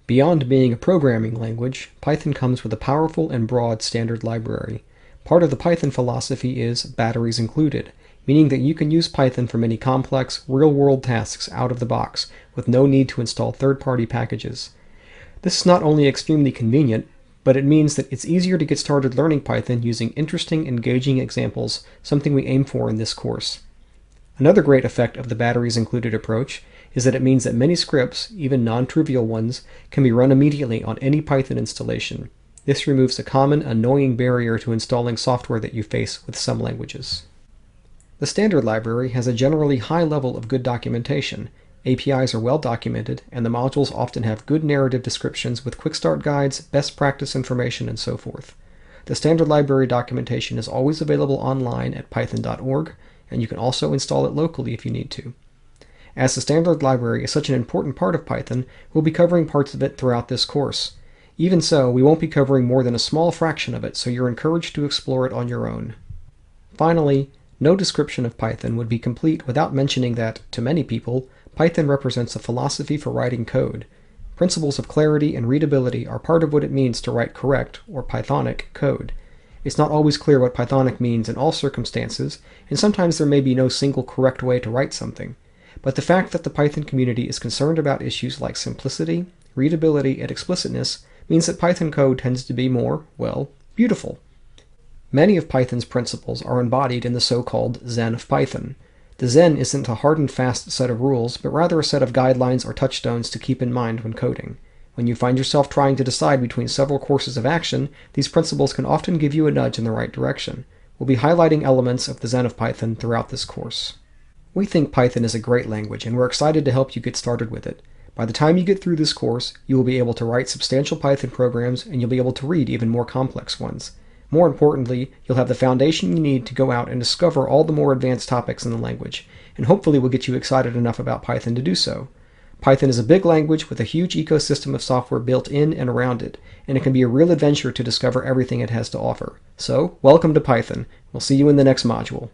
Beyond being a programming language, Python comes with a powerful and broad standard library. Part of the Python philosophy is batteries included, meaning that you can use Python for many complex, real-world tasks out of the box, with no need to install third-party packages. This is not only extremely convenient, but it means that it's easier to get started learning Python using interesting, engaging examples, something we aim for in this course. Another great effect of the batteries included approach is that it means that many scripts, even non-trivial ones, can be run immediately on any Python installation. This removes a common, annoying barrier to installing software that you face with some languages. The standard library has a generally high level of good documentation. APIs are well documented, and the modules often have good narrative descriptions with quick start guides, best practice information, and so forth. The standard library documentation is always available online at python.org, and you can also install it locally if you need to. As the standard library is such an important part of Python, we'll be covering parts of it throughout this course. Even so, we won't be covering more than a small fraction of it, so you're encouraged to explore it on your own. Finally, no description of Python would be complete without mentioning that, to many people, Python represents a philosophy for writing code. Principles of clarity and readability are part of what it means to write correct, or Pythonic, code. It's not always clear what Pythonic means in all circumstances, and sometimes there may be no single correct way to write something. But the fact that the Python community is concerned about issues like simplicity, readability, and explicitness means that Python code tends to be more, well, beautiful. Many of Python's principles are embodied in the so-called Zen of Python. The Zen isn't a hard and fast set of rules, but rather a set of guidelines or touchstones to keep in mind when coding. When you find yourself trying to decide between several courses of action, these principles can often give you a nudge in the right direction. We'll be highlighting elements of the Zen of Python throughout this course. We think Python is a great language, and we're excited to help you get started with it. By the time you get through this course, you will be able to write substantial Python programs, and you'll be able to read even more complex ones. More importantly, you'll have the foundation you need to go out and discover all the more advanced topics in the language, and hopefully we'll get you excited enough about Python to do so. Python is a big language with a huge ecosystem of software built in and around it, and it can be a real adventure to discover everything it has to offer. So, welcome to Python. We'll see you in the next module.